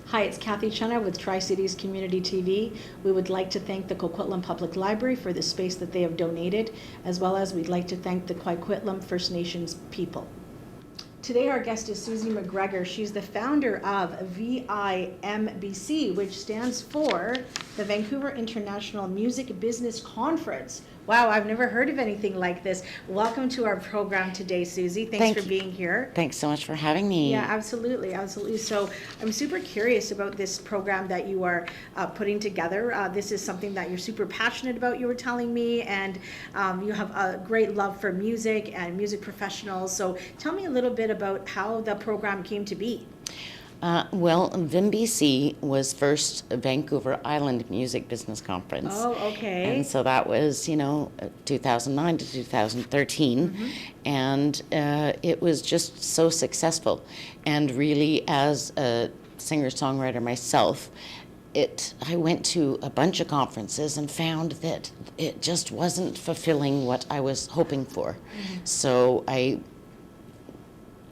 Hi, it's Cathy Cena with Tri-Cities Community TV. We would like to thank the Coquitlam Public Library for the space that they have donated, as well as we'd like to thank the Coquitlam First Nations people. Today our guest is Susie McGregor. She's the founder of VIMBC, which stands for the Vancouver International Music Business Conference. Wow, I've never heard of anything like this. Welcome to our program today, Susie. Thanks for being here. Thanks so much for having me. Yeah, absolutely, absolutely. So I'm super curious about this program that you are putting together. This is something that you're super passionate about, you were telling me, and you have a great love for music and music professionals. So tell me a little bit about how the program came to be. Well, VIMBC was first a Vancouver Island Music Business Conference. Oh, okay. And so that was, 2009 to 2013. Mm-hmm. And it was just so successful. And really, as a singer-songwriter myself, I went to a bunch of conferences and found that it just wasn't fulfilling what I was hoping for. Mm-hmm. So I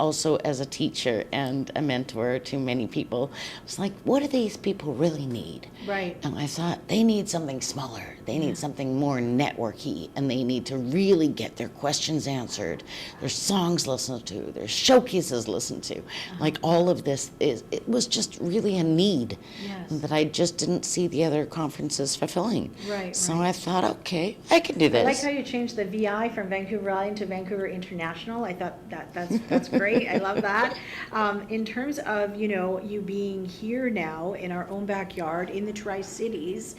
also, as a teacher and a mentor to many people, I was like, what do these people really need? Right. And I thought, they need something smaller. They need something more networky, and they need to really get their questions answered, their songs listened to, their showcases listened to. Like all of this, it was just really a need that I just didn't see the other conferences fulfilling. Right. So I thought, okay, I can do this. I like how you changed the VI from Vancouver Island to Vancouver International. I thought that's great. I love that. In terms of, you being here now in our own backyard in the Tri-Cities,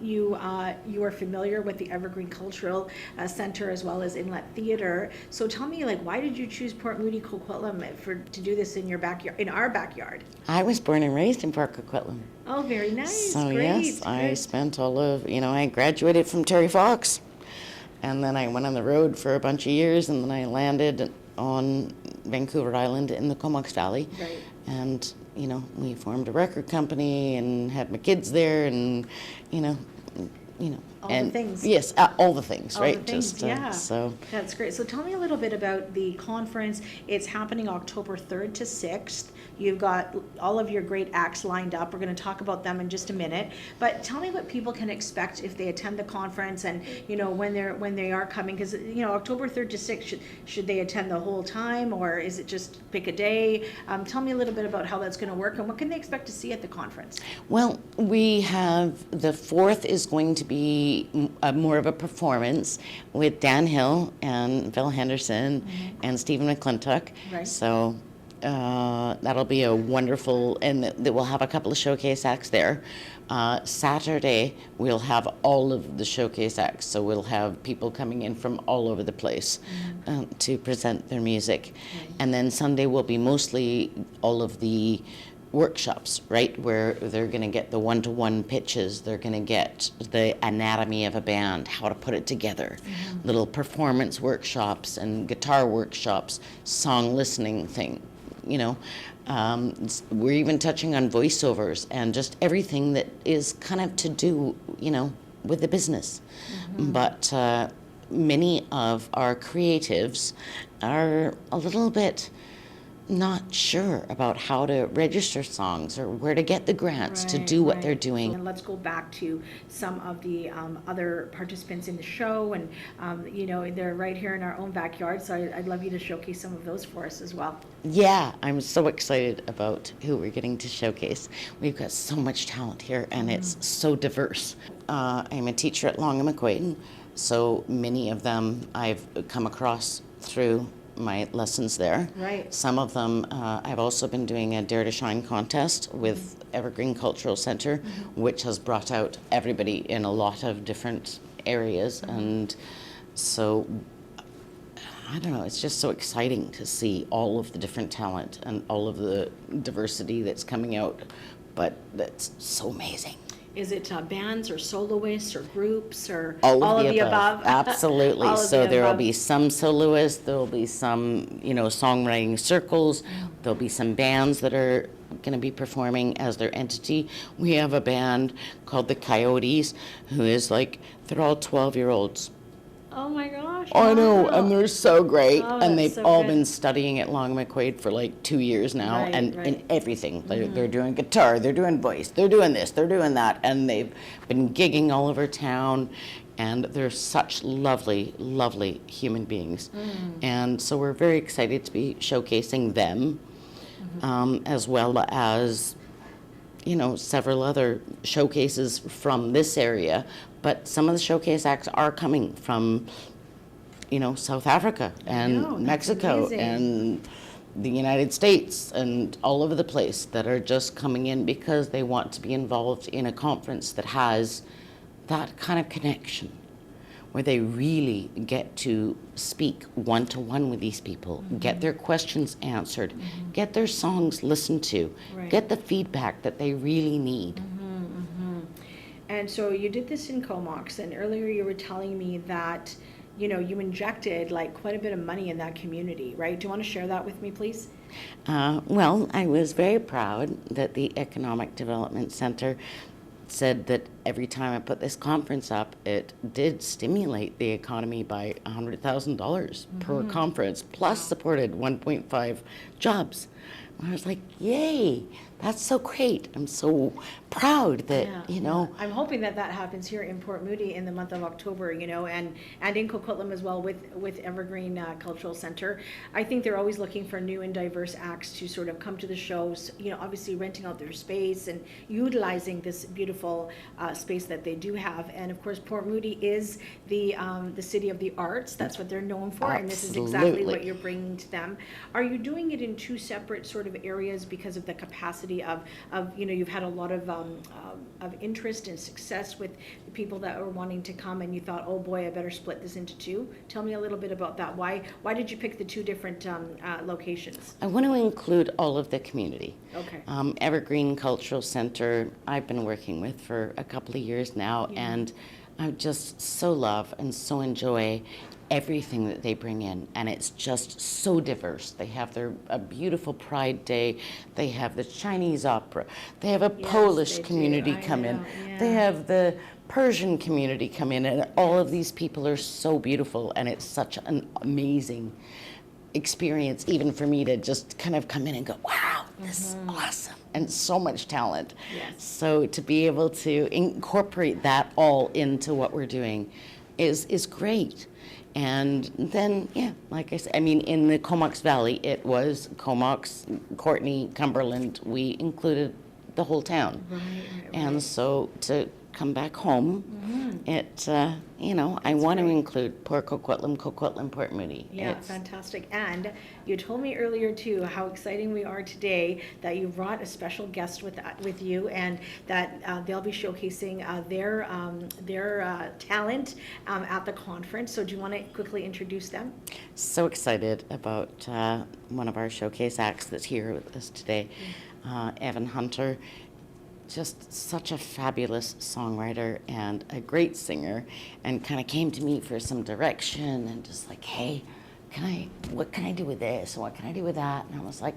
you are familiar with the Evergreen Cultural Centre as well as Inlet Theatre. So tell me, why did you choose Port Moody, Coquitlam to do this in your backyard, in our backyard? I was born and raised in Port Coquitlam. Oh, very nice. So great, yes, great. I spent all of, I graduated from Terry Fox, and then I went on the road for a bunch of years, and then I landed on Vancouver Island in the Comox Valley. Right. And, we formed a record company and had my kids there, and, all the things. Yes, all the things, all right? The things, yeah. So that's great. So tell me a little bit about the conference. It's happening October 3rd to 6th. You've got all of your great acts lined up. We're going to talk about them in just a minute. But tell me what people can expect if they attend the conference, and when they are coming, because October 3rd to 6th, should they attend the whole time, or is it just pick a day? Tell me a little bit about how that's going to work, and what can they expect to see at the conference? Well, we have the 4th is going to be more of a performance with Dan Hill and Phil Henderson and Stephen McClintock. Right. So that'll be a wonderful, and we'll have a couple of showcase acts there. Saturday, we'll have all of the showcase acts, so we'll have people coming in from all over the place to present their music. And then Sunday will be mostly all of the workshops, right, where they're going to get the one-to-one pitches, they're going to get the anatomy of a band, how to put it together, little performance workshops and guitar workshops, song listening thing, we're even touching on voiceovers and just everything that is kind of to do, with the business. But many of our creatives are a little bit not sure about how to register songs or where to get the grants to do what they're doing. And let's go back to some of the other participants in the show, and they're right here in our own backyard, so I'd love you to showcase some of those for us as well. Yeah, I'm so excited about who we're getting to showcase. We've got so much talent here, and it's so diverse. I'm a teacher at Long and McQuaiden, so many of them I've come across through my lessons there. Right. Some of them, I've also been doing a Dare to Shine contest with Evergreen Cultural Centre, which has brought out everybody in a lot of different areas. And so, I don't know, it's just so exciting to see all of the different talent and all of the diversity that's coming out. But that's so amazing. Is it bands or soloists or groups or all of the above? Absolutely. So there will be some soloists, there will be some, songwriting circles, there'll be some bands that are going to be performing as their entity. We have a band called the Coyotes, who is they're all 12-year-olds. Oh my gosh. I know, wow. and they're so great, Oh, and that's they've so all good. been studying at Long McQuaid for like 2 years now, Right, and right. in everything. They're doing guitar, they're doing voice, they're doing this, they're doing that, and they've been gigging all over town, and they're such lovely, lovely human beings. And so we're very excited to be showcasing them, as well as several other showcases from this area, but some of the showcase acts are coming from, South Africa and know, that's Mexico amazing. and the United States and all over the place that are just coming in because they want to be involved in a conference that has that kind of connection, where they really get to speak one-to-one with these people, get their questions answered, get their songs listened to, Right. get the feedback that they really need. And so you did this in Comox, and earlier you were telling me that, you injected like quite a bit of money in that community, right? Do you want to share that with me, please? Well, I was very proud that the Economic Development Center said that every time I put this conference up, it did stimulate the economy by $100,000 per conference, plus supported 1.5 jobs. And I was like, yay, that's so great. I'm so proud that, I'm hoping that happens here in Port Moody in the month of October, and in Coquitlam as well with Evergreen Cultural Centre. I think they're always looking for new and diverse acts to sort of come to the shows, obviously renting out their space and utilizing this beautiful space that they do have. And of course, Port Moody is the city of the arts. That's what they're known for, and this is exactly Absolutely. what you're bringing to them. Are you doing it in two separate sort of areas because of the capacity of you've had a lot of interest and success with the people that are wanting to come, and you thought, oh boy, I better split this into two? Tell me a little bit about that. Why did you pick the two different locations? I want to include all of the community. Okay. Evergreen Cultural Centre, I've been working with for a couple of years now, and I just so love and so enjoy everything that they bring in, and it's just so diverse. They have a beautiful Pride Day, they have the Chinese opera, they have a Polish they do. community I come in, know, yeah. they have the Persian community come in, and all of these people are so beautiful, and it's such an amazing experience even for me to just kind of come in and go, wow, this is awesome, and so much talent. Yes. So to be able to incorporate that all into what we're doing is great. And then, like I said, in the Comox Valley, it was Comox, Courtney, Cumberland. We included the whole town. Right. And so to come back home, it, I want to include Port Coquitlam, Port Moody. Yeah, It's- fantastic. And you told me earlier too how exciting we are today that you brought a special guest with you, and that they'll be showcasing their talent at the conference. So do you want to quickly introduce them? So excited about one of our showcase acts that's here with us today, Evan Hunter. Just such a fabulous songwriter and a great singer, and kind of came to me for some direction and just like, hey, what can I do with this? What can I do with that? And I was like,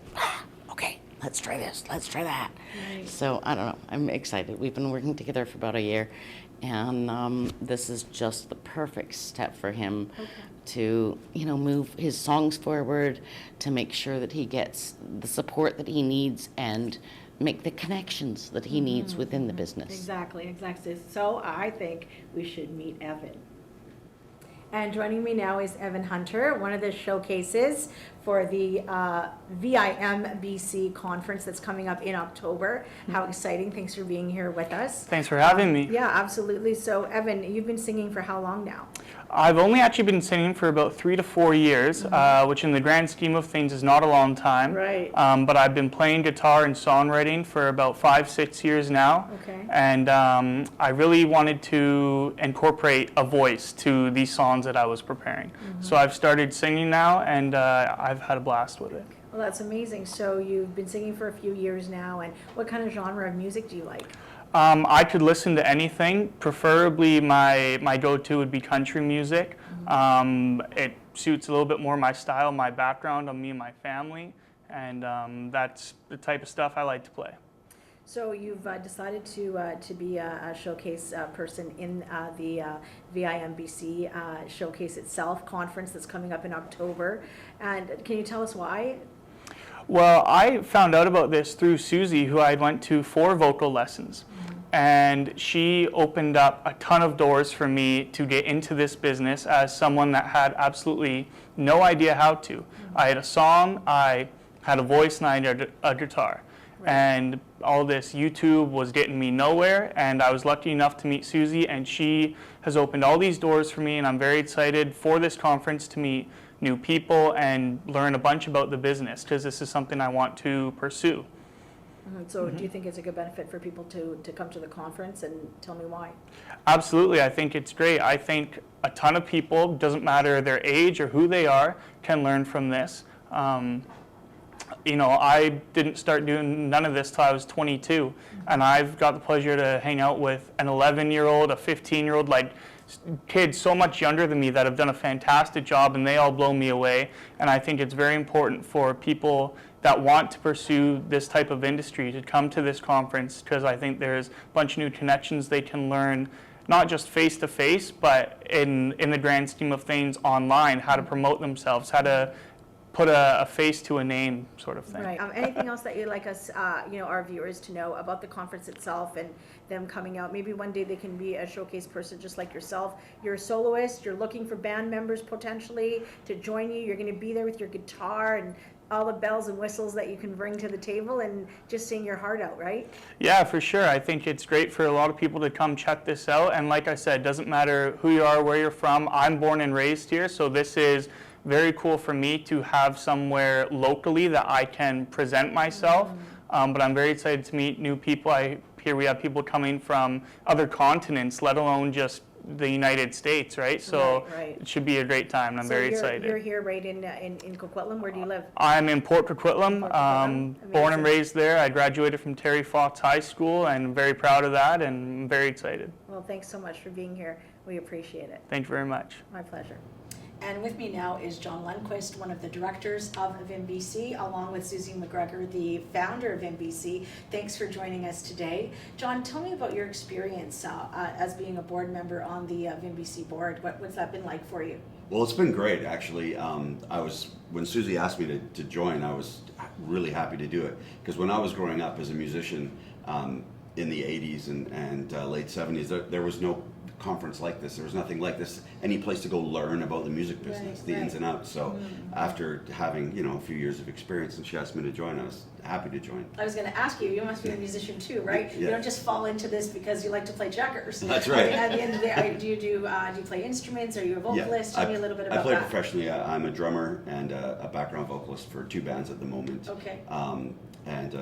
okay, let's try this, let's try that. Right. So I don't know, I'm excited. We've been working together for about a year, and this is just the perfect step for him to, move his songs forward, to make sure that he gets the support that he needs and make the connections that he needs within the business. Exactly. So I think we should meet Evan. And joining me now is Evan Hunter, one of the showcases for the VIMBC conference that's coming up in October. How exciting. Thanks for being here with us. Thanks for having me. Yeah, absolutely. So Evan, you've been singing for how long now? I've only actually been singing for about 3 to 4 years, which in the grand scheme of things is not a long time. Right. But I've been playing guitar and songwriting for about 5-6 years now. Okay. And I really wanted to incorporate a voice to these songs that I was preparing. So I've started singing now, and I've had a blast with it. Well, that's amazing. So you've been singing for a few years now, and what kind of genre of music do you like? I could listen to anything. Preferably, my go-to would be country music. It suits a little bit more my style, my background on me and my family, and that's the type of stuff I like to play. So you've decided to be a showcase person in the VIMBC showcase itself, conference that's coming up in October. And can you tell us why? Well, I found out about this through Susie, who I went to for vocal lessons. And she opened up a ton of doors for me to get into this business as someone that had absolutely no idea how to. I had a song, I had a voice, and I had a guitar. Right. And all this YouTube was getting me nowhere, and I was lucky enough to meet Susie, and she has opened all these doors for me, and I'm very excited for this conference to meet new people and learn a bunch about the business, because this is something I want to pursue. So do you think it's a good benefit for people to come to the conference, and tell me why? Absolutely, I think it's great. I think a ton of people, doesn't matter their age or who they are, can learn from this. You know, I didn't start doing none of this till I was 22, and I've got the pleasure to hang out with an 11-year-old, a 15-year-old, like kids so much younger than me that have done a fantastic job, and they all blow me away. And I think it's very important for people that want to pursue this type of industry to come to this conference, because I think there's a bunch of new connections they can learn, not just face to face, but in the grand scheme of things online, how to promote themselves, how to put a face to a name, sort of thing. Right. Anything else that you'd like us, our viewers to know about the conference itself and them coming out? Maybe one day they can be a showcase person just like yourself. You're a soloist. You're looking for band members potentially to join you. You're going to be there with your guitar and all the bells and whistles that you can bring to the table and just sing your heart out, right? Yeah, for sure. I think it's great for a lot of people to come check this out. And like I said, it doesn't matter who you are, where you're from. I'm born and raised here, so this is very cool for me to have somewhere locally that I can present myself. But I'm very excited to meet new people. I hear we have people coming from other continents, let alone just the United States, right? So right. It should be a great time, and I'm very excited. You're here right in Coquitlam. Where do you live? I'm in Port Coquitlam, born and raised there. I graduated from Terry Fox High School, and very proud of that, and I'm very excited. Well, thanks so much for being here. We appreciate it. Thank you very much. My pleasure. And with me now is John Linnquist, one of the directors of VIMBC, along with Susie McGregor, the founder of VIMBC. Thanks for joining us today. John, tell me about your experience as being a board member on the VIMBC board. What's that been like for you? Well, it's been great, actually. When Susie asked me to join, I was really happy to do it, because when I was growing up as a musician in the 80s and late 70s, there was no conference like this. There was nothing like this, any place to go learn about the music business, the ins and outs. So after having, a few years of experience, and she asked me to join, I was happy to join. I was going to ask you, you must be a musician too, right? Yeah. You don't just fall into this because you like to play checkers. That's right. At the end of the day, do you play instruments? Are you a vocalist? Tell me a little bit about that. I play professionally. I'm a drummer and a background vocalist for 2 bands at the moment. Okay. And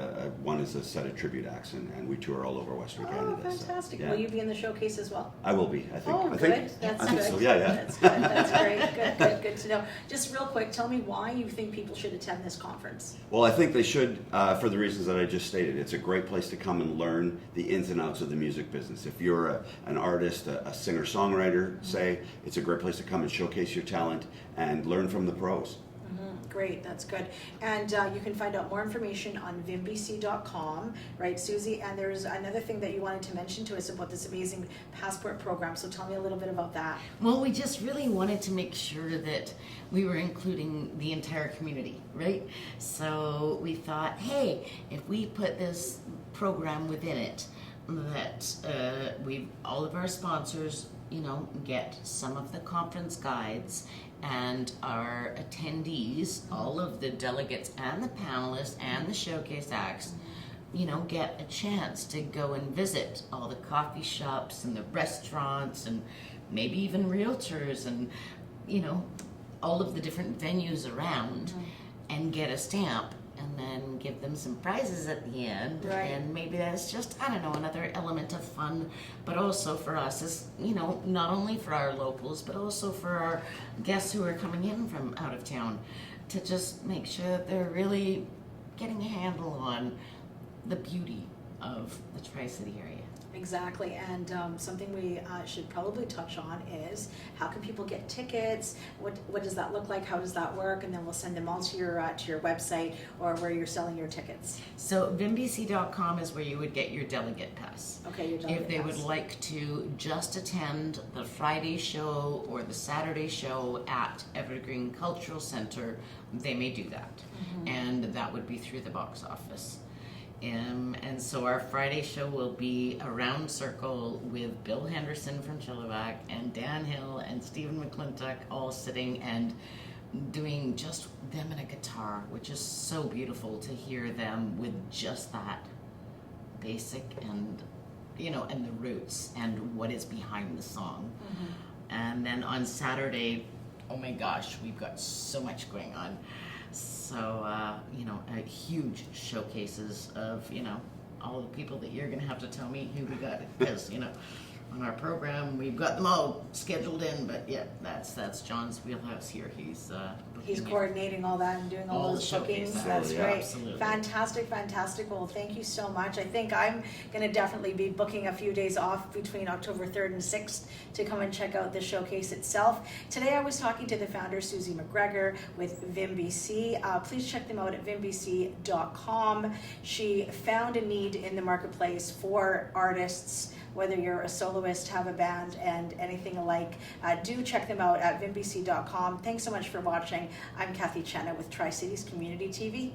one is a set of tribute acts, and we tour all over Western Canada. Oh, fantastic. So, yeah. Will you be in the showcase as well? I will be, I think. Oh, I good. think, That's I good. think so, yeah. That's good. That's great. Good to know. Just real quick, tell me why you think people should attend this conference. Well, I think they should, for the reasons that I just stated. It's a great place to come and learn the ins and outs of the music business. If you're an artist, a singer-songwriter, say, it's a great place to come and showcase your talent and learn from the pros. Great, that's good. And you can find out more information on vimbc.com, right, Susie? And there's another thing that you wanted to mention to us about this amazing passport program. So tell me a little bit about that. Well, we just really wanted to make sure that we were including the entire community, right? So we thought, hey, if we put this program within it, that all of our sponsors, get some of the conference guides, and our attendees, all of the delegates and the panelists and the showcase acts, get a chance to go and visit all the coffee shops and the restaurants and maybe even realtors and, all of the different venues around and get a stamp and then give them some prizes at the end. Right. And maybe that's just, another element of fun, but also for us as, not only for our locals, but also for our guests who are coming in from out of town, to just make sure that they're really getting a handle on the beauty of the Tri-City area. Exactly, and something we should probably touch on is how can people get tickets? What does that look like? How does that work? And then we'll send them all to your website or where you're selling your tickets. So VIMBC.com is where you would get your delegate pass. Okay, your delegate If they pass. would like to just attend the Friday show or the Saturday show at Evergreen Cultural Centre, they may do that. And that would be through the box office. And so our Friday show will be a round circle with Bill Henderson from Chilliwack and Dan Hill and Stephen McClintock all sitting and doing just them and a guitar, which is so beautiful to hear them with just that basic and, you know, and the roots and what is behind the song. And then on Saturday, oh my gosh, we've got so much going on. So, you know, huge showcases of, you know, all the people that you're going to have to tell me who we got, because, you know, on our program, we've got them all scheduled in, but yeah, that's John's wheelhouse here. He's He's booking coordinating all that and doing all all those the bookings. showcases. That's Yeah, great. absolutely. Fantastic. Well, thank you so much. I think I'm going to definitely be booking a few days off between October 3rd and 6th to come and check out the showcase itself. Today I was talking to the founder, Susie McGregor, with VIMBC. Please check them out at vimbc.com. She found a need in the marketplace for artists, whether you're a soloist, have a band, and anything alike. Do check them out at vimbc.com. Thanks so much for watching. I'm Cathy Cena with Tri-Cities Community TV.